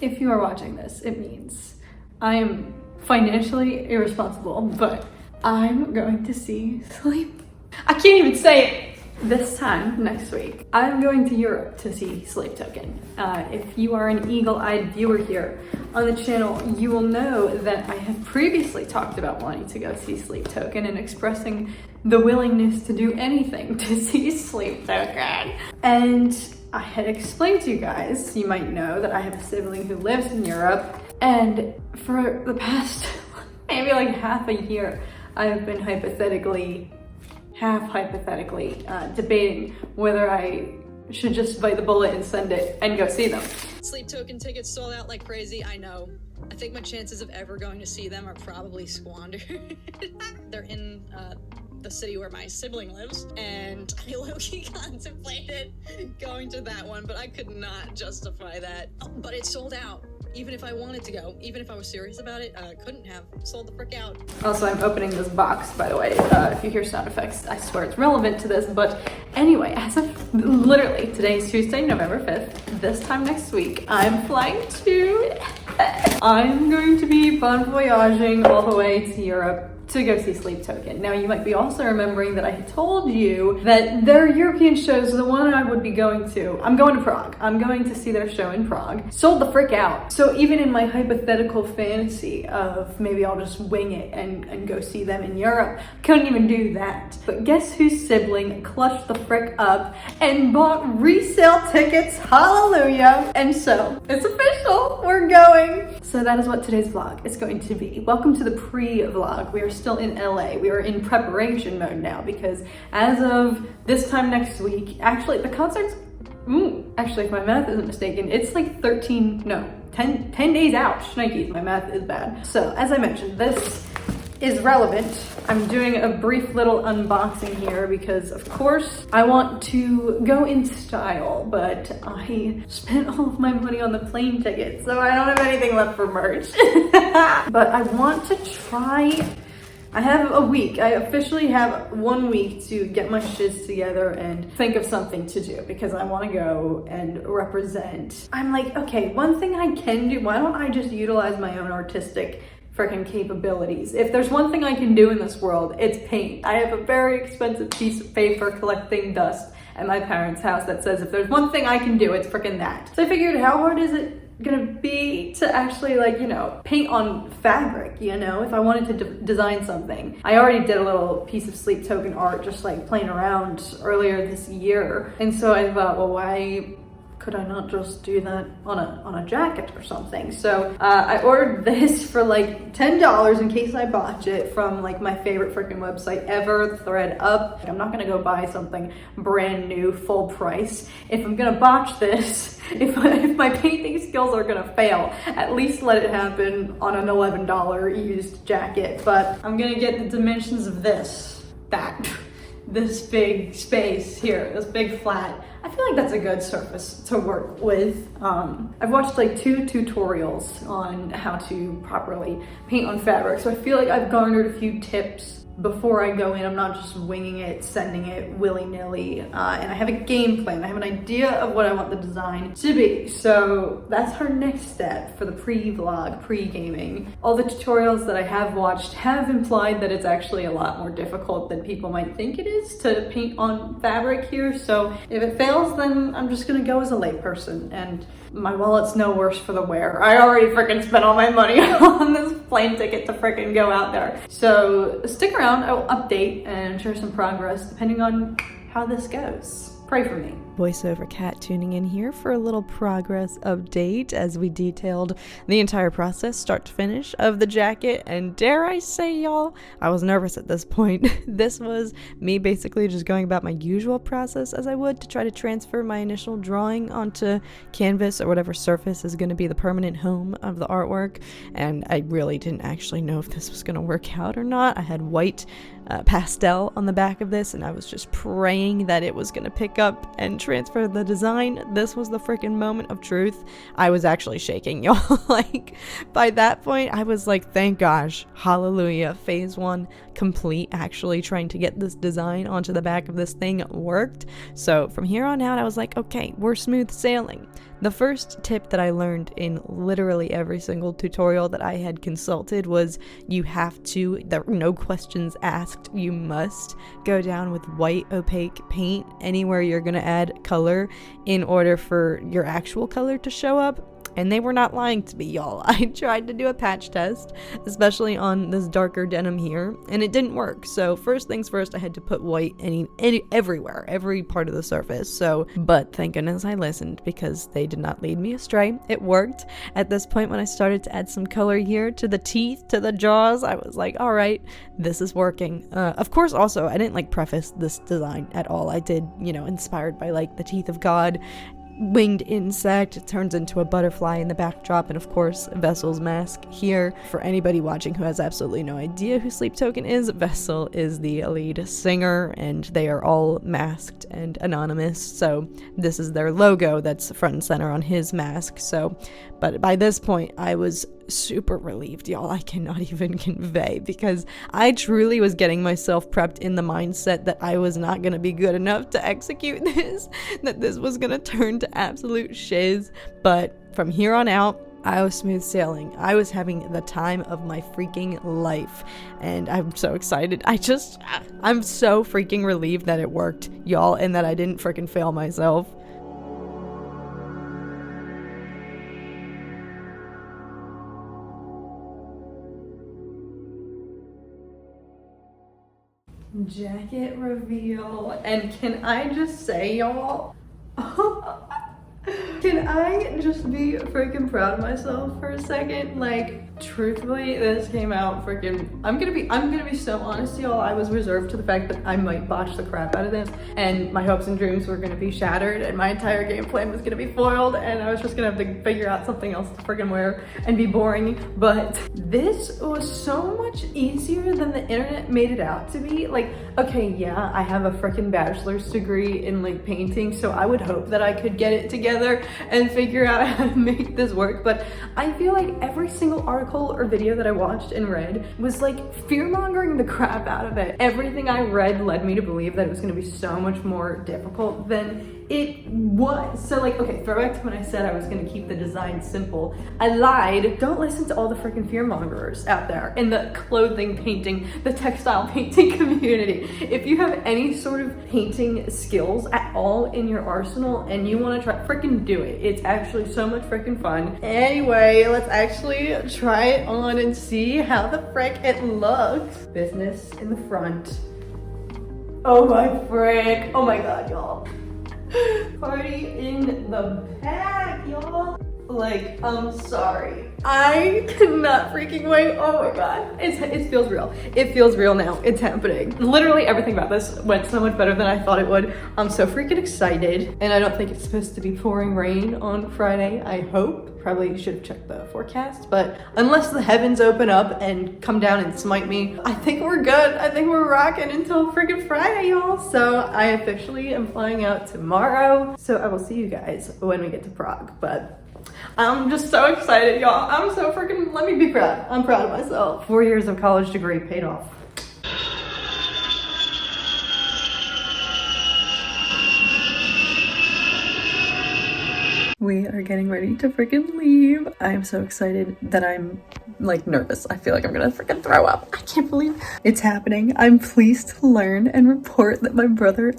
if you are watching this, it means I am financially irresponsible, but I'm going to see Sleep. I can't even say it. This time next week, I'm going to Europe to see Sleep Token. If you are an eagle-eyed viewer here on the channel, you will know that I have previously talked about wanting to go see Sleep Token and expressing the willingness to do anything to see Sleep Token. And I had explained to you guys, you might know that I have a sibling who lives in Europe, and for the past maybe like half a year, I have been hypothetically debating whether I should just bite the bullet and send it and go see them. Sleep Token tickets sold out like crazy, I know. I think my chances of ever going to see them are probably squandered. They're in the city where my sibling lives, and I low-key contemplated going to that one, but I could not justify that. Oh, but it sold out. Even if I wanted to go, even if I was serious about it, couldn't have. Sold the frick out. Also, I'm opening this box, by the way. If you hear sound effects, I swear it's relevant to this. But anyway, as of literally, today is Tuesday, November 5th. This time next week, I'm flying to... I'm going to be bon voyaging all the way to Europe to go see Sleep Token. Now, you might be also remembering that I had told you that their European shows, the one I would be going to, I'm going to Prague. I'm going to see their show in Prague. Sold the frick out. So even in my hypothetical fantasy of maybe I'll just wing it and go see them in Europe, couldn't even do that. But guess whose sibling clutched the frick up and bought resale tickets? Hallelujah. And so it's official. We're going. So that is what today's vlog is going to be. Welcome to the pre-vlog. We are still in LA. We are in preparation mode now because as of this time next week, actually the concert's, actually if my math isn't mistaken, it's like 10 days out. Shnikes, my math is bad. So as I mentioned, this is relevant. I'm doing a brief little unboxing here because of course I want to go in style, but I spent all of my money on the plane ticket, so I don't have anything left for merch. But I want to try. I have a week. I officially have 1 week to get my shiz together and think of something to do because I want to go and represent. I'm like, okay, one thing I can do, why don't I just utilize my own artistic freaking capabilities? If there's one thing I can do in this world, it's paint. I have a very expensive piece of paper collecting dust at my parents' house that says if there's one thing I can do, it's freaking that. So I figured, how hard is it gonna be to actually, like, you know, paint on fabric, you know, if I wanted to design something. I already did a little piece of Sleep Token art just like playing around earlier this year, and so I thought, well, why could I not just do that on a jacket or something? So I ordered this for like $10 in case I botch it from like my favorite freaking website ever, ThreadUp. I'm not gonna go buy something brand new full price. If I'm gonna botch this, if my painting skills are gonna fail, at least let it happen on an $11 used jacket. But I'm gonna get the dimensions of this big space here, this big flat. I feel like that's a good surface to work with. I've watched like 2 tutorials on how to properly paint on fabric, so I feel like I've garnered a few tips before I go in. I'm not just winging it, sending it willy-nilly, and I have a game plan. I have an idea of what I want the design to be. So that's our next step for the pre-vlog, pre-gaming. All the tutorials that I have watched have implied that it's actually a lot more difficult than people might think it is to paint on fabric here. So if it fails, then I'm just gonna go as a layperson, and my wallet's no worse for the wear. I already freaking spent all my money on this plane ticket to freaking go out there. So stick around, I will update and share some progress depending on how this goes. Pray for me. Voiceover Cat tuning in here for a little progress update as we detailed the entire process, start to finish, of the jacket. And dare I say, y'all, I was nervous at this point. This was me basically just going about my usual process as I would to try to transfer my initial drawing onto canvas or whatever surface is going to be the permanent home of the artwork. And I really didn't actually know if this was going to work out or not. I had white pastel on the back of this, and I was just praying that it was going to pick up and transfer the design. This was the freaking moment of truth. I was actually shaking, y'all. Like, by that point, I was like, thank gosh, hallelujah, phase 1 complete. Actually trying to get this design onto the back of this thing worked. So from here on out, I was like, okay, we're smooth sailing. The first tip that I learned in literally every single tutorial that I had consulted was you have to, there are no questions asked, you must go down with white opaque paint anywhere you're gonna add color in order for your actual color to show up. And they were not lying to me, y'all. I tried to do a patch test, especially on this darker denim here, and it didn't work. So first things first, I had to put white everywhere, every part of the surface. So, but thank goodness I listened, because they did not lead me astray. It worked. At this point, when I started to add some color here to the teeth, to the jaws, I was like, all right, this is working. Of course, also, I didn't like preface this design at all. I did, you know, inspired by like the teeth of God, winged insect, it turns into a butterfly in the backdrop, and of course Vessel's mask here. For anybody watching who has absolutely no idea who Sleep Token is, Vessel is the lead singer, and they are all masked and anonymous, so this is their logo that's front and center on his mask. So, but by this point I was super relieved, y'all. I cannot even convey, because I truly was getting myself prepped in the mindset that I was not going to be good enough to execute this, that this was going to turn to absolute shiz. But from here on out, I was smooth sailing. I was having the time of my freaking life, and I'm so excited. I'm so freaking relieved that it worked, y'all, and that I didn't freaking fail myself. Jacket reveal, and can I just say, y'all, can I just be freaking proud of myself for a second? Like, truthfully, this came out freaking, I'm gonna be so honest, y'all. I was reserved to the fact that I might botch the crap out of this, and my hopes and dreams were gonna be shattered, and my entire game plan was gonna be foiled, and I was just gonna have to figure out something else to freaking wear and be boring. But this was so much easier than the internet made it out to be. Like, okay, yeah, I have a freaking bachelor's degree in like painting, so I would hope that I could get it together and figure out how to make this work. But I feel like every single article or video that I watched and read was like fear-mongering the crap out of it. Everything I read led me to believe that it was going to be so much more difficult than it was. So like, okay, throwback to when I said I was going to keep the design simple. I lied. Don't listen to all the freaking fear-mongers out there in the clothing painting, the textile painting community. If you have any sort of painting skills at all in your arsenal and you want to try, freaking do it. It's actually so much freaking fun. Anyway, let's actually try it on and see how the frick it looks. Business in the front. Oh my frick. Oh my god, y'all. Party in the back, y'all. Like, I'm sorry. I cannot freaking wait. Oh my god. It feels real. It feels real now. It's happening. Literally everything about this went so much better than I thought it would. I'm so freaking excited. And I don't think it's supposed to be pouring rain on Friday, I hope. Probably should have checked the forecast, but unless the heavens open up and come down and smite me, I think we're good. I think we're rocking until freaking Friday, y'all. So I officially am flying out tomorrow. So I will see you guys when we get to Prague, but I'm just so excited, y'all. I'm so freaking, let me be proud. I'm proud of myself. 4 years of college degree paid off. We are getting ready to freaking leave. I am so excited that I'm like nervous. I feel like I'm gonna freaking throw up. I can't believe it's happening. I'm pleased to learn and report that my brother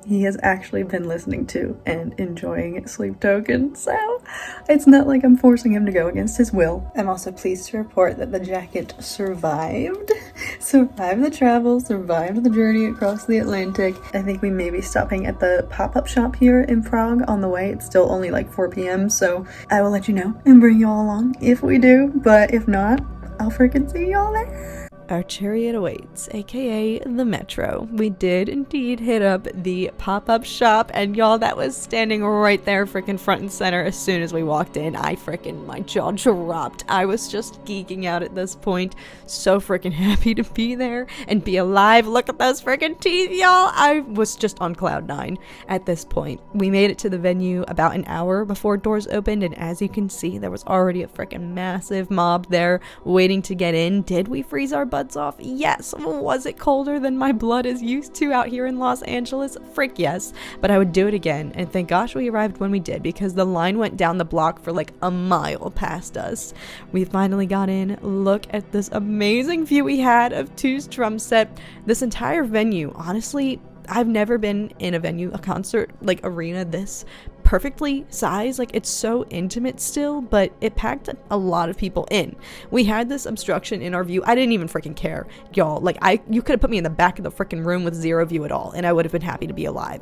he has actually been listening to and enjoying Sleep Token. So it's not like I'm forcing him to go against his will. I'm also pleased to report that the jacket survived the travel, survived the journey across the Atlantic. I think we may be stopping at the pop-up shop here in Prague on the way. It's still only like 4 p.m. so I will let you know and bring you all along if we do, but if not, I'll freaking see y'all there. Our chariot awaits, aka the metro. We did indeed hit up the pop-up shop, and y'all, that was standing right there freaking front and center. As soon as we walked in, my jaw dropped. I was just geeking out at this point. So freaking happy to be there and be alive. Look at those freaking teeth, y'all. I was just on cloud 9 at this point. We made it to the venue about an hour before doors opened, and as you can see, there was already a freaking massive mob there waiting to get in. Did we freeze our earbuds off? Yes. Was it colder than my blood is used to out here in Los Angeles? Frick yes. But I would do it again, and thank gosh we arrived when we did, because the line went down the block for like a mile past us. We finally got in. Look at this amazing view we had of Two's drum set. This entire venue, honestly, I've never been in a venue, a concert, like arena this perfectly sized. Like, it's so intimate still, but it packed a lot of people in. We had this obstruction in our view. I didn't even freaking care, y'all. Like, you could have put me in the back of the freaking room with zero view at all, and I would have been happy to be alive.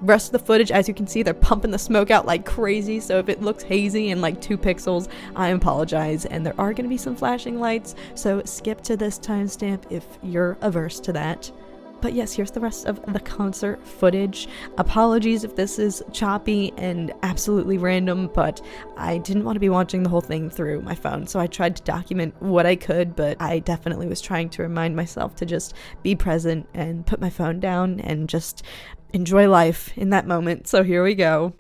Rest of the footage, as you can see, they're pumping the smoke out like crazy, so if it looks hazy and like 2 pixels, I apologize. And there are going to be some flashing lights, so skip to this timestamp if you're averse to that. But yes, here's the rest of the concert footage. Apologies if this is choppy and absolutely random, but I didn't want to be watching the whole thing through my phone, so I tried to document what I could, but I definitely was trying to remind myself to just be present and put my phone down and just enjoy life in that moment. So here we go.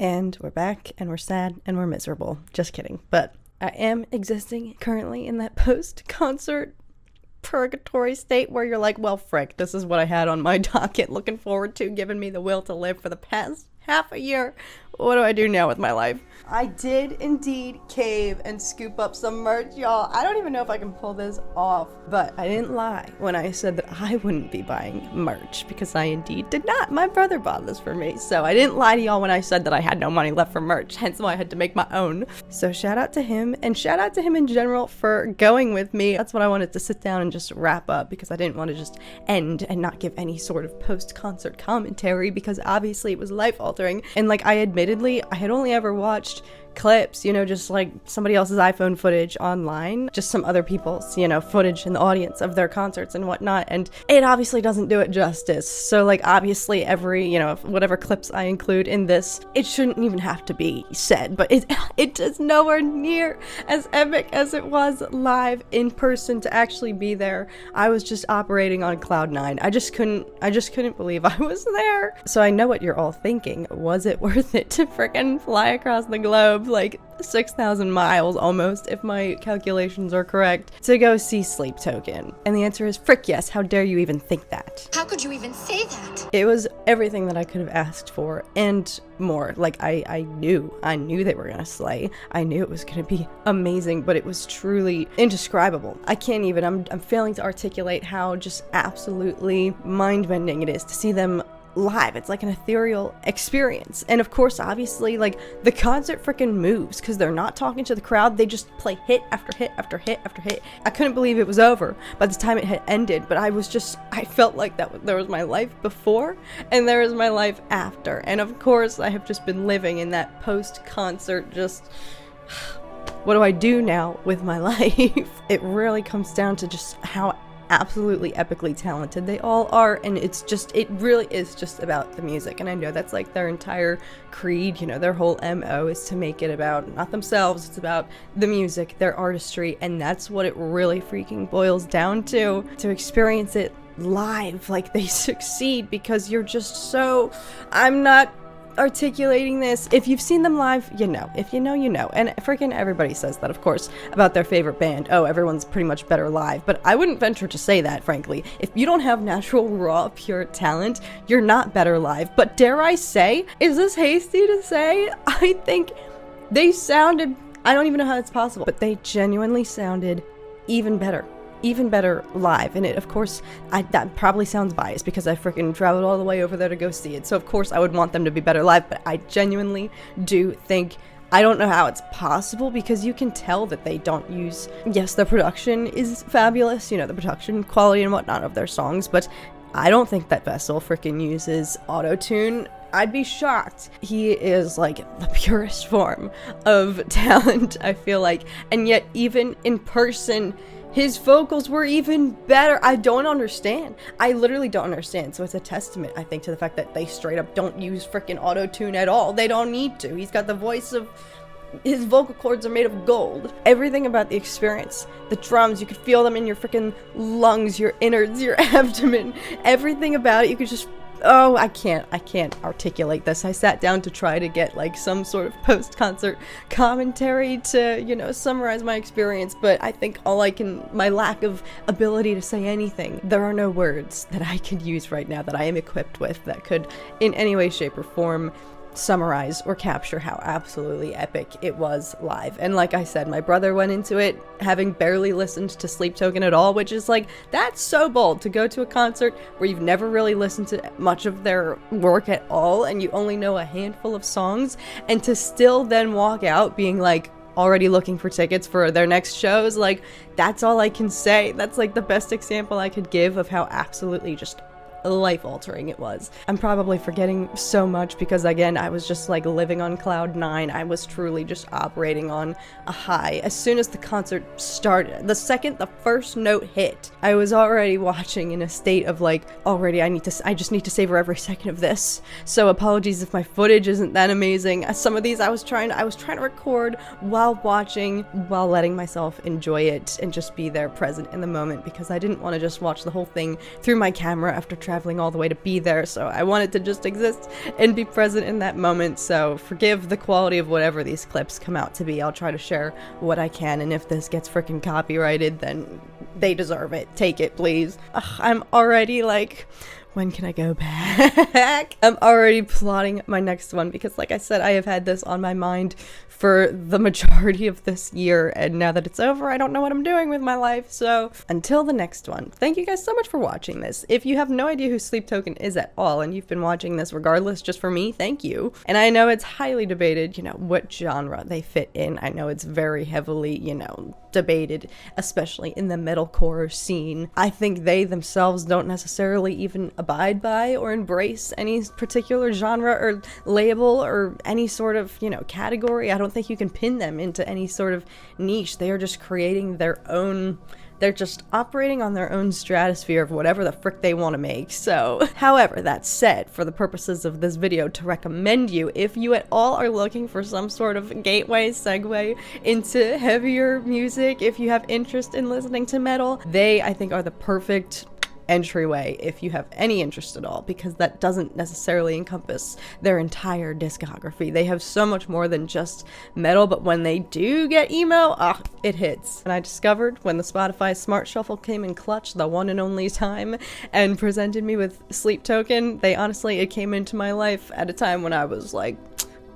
And we're back, and we're sad, and we're miserable. Just kidding. But I am existing currently in that post-concert purgatory state where you're like, well, frick, this is what I had on my docket looking forward to, giving me the will to live for the past half a year. What do I do now with my life? I did indeed cave and scoop up some merch, y'all. I don't even know if I can pull this off, but I didn't lie when I said that I wouldn't be buying merch, because I indeed did not. My brother bought this for me, so I didn't lie to y'all when I said that I had no money left for merch, hence why I had to make my own. So shout out to him, and shout out to him in general for going with me. That's what I wanted to sit down and just wrap up, because I didn't want to just end and not give any sort of post-concert commentary, because obviously it was life-altering, and like I admittedly, I had only ever watched clips, you know, just like somebody else's iPhone footage online, just some other people's, you know, footage in the audience of their concerts and whatnot, and it obviously doesn't do it justice. So like obviously every, you know, whatever clips I include in this, it shouldn't even have to be said, but it is nowhere near as epic as it was live in person to actually be there. I was just operating on cloud nine. I just couldn't believe I was there. So I know what you're all thinking. Was it worth it to freaking fly across the globe, like 6,000 miles almost, if my calculations are correct, to go see Sleep Token? And the answer is frick yes. How dare you even think that? How could you even say that? It was everything that I could have asked for and more. Like I knew they were gonna slay. I knew it was gonna be amazing, but it was truly indescribable. I can't even, I'm failing to articulate how just absolutely mind-bending it is to see them live. It's like an ethereal experience. And of course, obviously, like, the concert freaking moves because they're not talking to the crowd. They just play hit after hit after hit after hit. I couldn't believe it was over by the time it had ended, but I felt like there was my life before and there was my life after. And of course, I have just been living in that post-concert just... what do I do now with my life? It really comes down to just how absolutely epically talented they all are, and it really is just about the music. And I know that's like their entire creed, you know, their whole MO is to make it about not themselves, it's about the music, their artistry, and that's what it really freaking boils down to experience it live. Like, they succeed because you're just so... I'm not articulating this. If you've seen them live, you know. If you know, you know. And freaking everybody says that, of course, about their favorite band. Oh, everyone's pretty much better live. But I wouldn't venture to say that, frankly. If you don't have natural, raw, pure talent, you're not better live. But dare I say, is this hasty to say? I think they sounded... I don't even know how that's possible, but they genuinely sounded even better live. And it, of course, that probably sounds biased because I freaking traveled all the way over there to go see it, so of course I would want them to be better live, but I genuinely do think... I don't know how it's possible, because you can tell that they don't use... Yes, the production is fabulous, you know, the production quality and whatnot of their songs, but I don't think that Vessel freaking uses auto-tune. I'd be shocked. He is like the purest form of talent, I feel like, and yet even in person, his vocals were even better. I don't understand. I literally don't understand. So it's a testament, I think, to the fact that they straight up don't use freaking auto-tune at all. They don't need to. He's got the voice of... His vocal cords are made of gold. Everything about the experience. The drums, you could feel them in your freaking lungs, your innards, your abdomen. Everything about it, you could just... Oh, I can't articulate this. I sat down to try to get like some sort of post-concert commentary to, you know, summarize my experience, but I think my lack of ability to say anything, there are no words that I could use right now that I am equipped with that could in any way, shape, or form summarize or capture how absolutely epic it was live. And like I said, my brother went into it having barely listened to Sleep Token at all, which is like, that's so bold to go to a concert where you've never really listened to much of their work at all and you only know a handful of songs, and to still then walk out being like already looking for tickets for their next shows. Like, that's all I can say. That's like the best example I could give of how absolutely just life-altering it was. I'm probably forgetting so much because, again, I was just like living on cloud nine. I was truly just operating on a high. As soon as the concert started, the second the first note hit, I was already watching in a state of like, already I just need to savor every second of this. So apologies if my footage isn't that amazing. Some of these I was trying to record while watching, while letting myself enjoy it and just be there present in the moment, because I didn't want to just watch the whole thing through my camera after traveling all the way to be there, so I wanted to just exist and be present in that moment. So forgive the quality of whatever these clips come out to be. I'll try to share what I can, and if this gets freaking copyrighted, then they deserve it. Take it, please. Ugh, I'm already like, when can I go back? I'm already plotting my next one because, like I said, I have had this on my mind for the majority of this year, and now that it's over, I don't know what I'm doing with my life. So until the next one, thank you guys so much for watching this. If you have no idea who Sleep Token is at all, and you've been watching this regardless just for me, thank you. And I know it's highly debated, you know, what genre they fit in. I know it's very heavily, you know, debated, especially in the metalcore scene. I think they themselves don't necessarily even abide by or embrace any particular genre or label or any sort of, you know, category. I don't think you can pin them into any sort of niche. They are just creating their own, they're just operating on their own stratosphere of whatever the frick they want to make. So, however, that said, for the purposes of this video, to recommend you, if you at all are looking for some sort of gateway, segue into heavier music, if you have interest in listening to metal, they, I think, are the perfect entryway if you have any interest at all, because that doesn't necessarily encompass their entire discography. They have so much more than just metal, but when they do get emo, it hits. And I discovered when the Spotify Smart Shuffle came in clutch, the one and only time, and presented me with Sleep Token, it came into my life at a time when I was like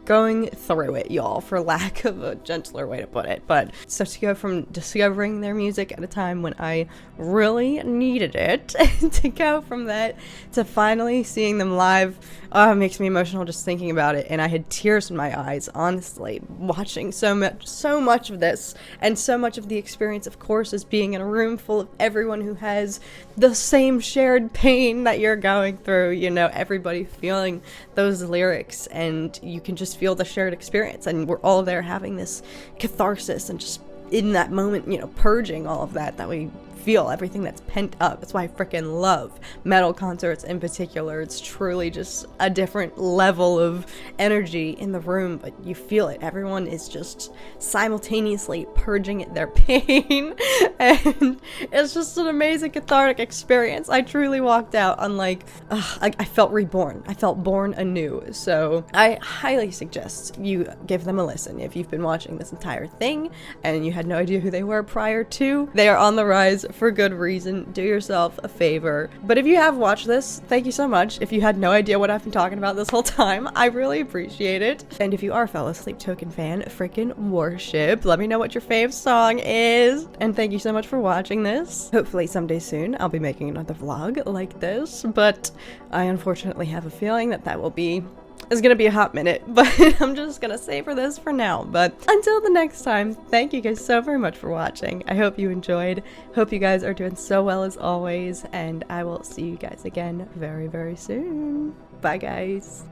going through it, y'all, for lack of a gentler way to put it. But so to go from discovering their music at a time when I really needed it, to go from that to finally seeing them live, it makes me emotional just thinking about it. And I had tears in my eyes, honestly, watching so much of this, and so much of the experience, of course, is being in a room full of everyone who has the same shared pain that you're going through, you know, everybody feeling those lyrics, and you can just feel the shared experience, and we're all there having this catharsis and just in that moment, you know, purging all of that we feel, everything that's pent up. That's why I freaking love metal concerts in particular. It's truly just a different level of energy in the room, but you feel it. Everyone is just simultaneously purging their pain, and it's just an amazing cathartic experience. I truly walked out on like, I felt reborn. I felt born anew. So I highly suggest you give them a listen. If you've been watching this entire thing and you had no idea who they were prior to, they are on the rise for good reason. Do yourself a favor. But if you have watched this, thank you so much. If you had no idea what I've been talking about this whole time, I really appreciate it. And if you are a fellow Sleep Token fan, freaking worship. Let me know what your fave song is. And thank you so much for watching this. Hopefully someday soon I'll be making another vlog like this, but I unfortunately have a feeling that it's gonna be a hot minute, but I'm just gonna savor this for now. But until the next time, thank you guys so very much for watching. I hope you enjoyed. Hope you guys are doing so well as always, and I will see you guys again very, very soon. Bye, guys.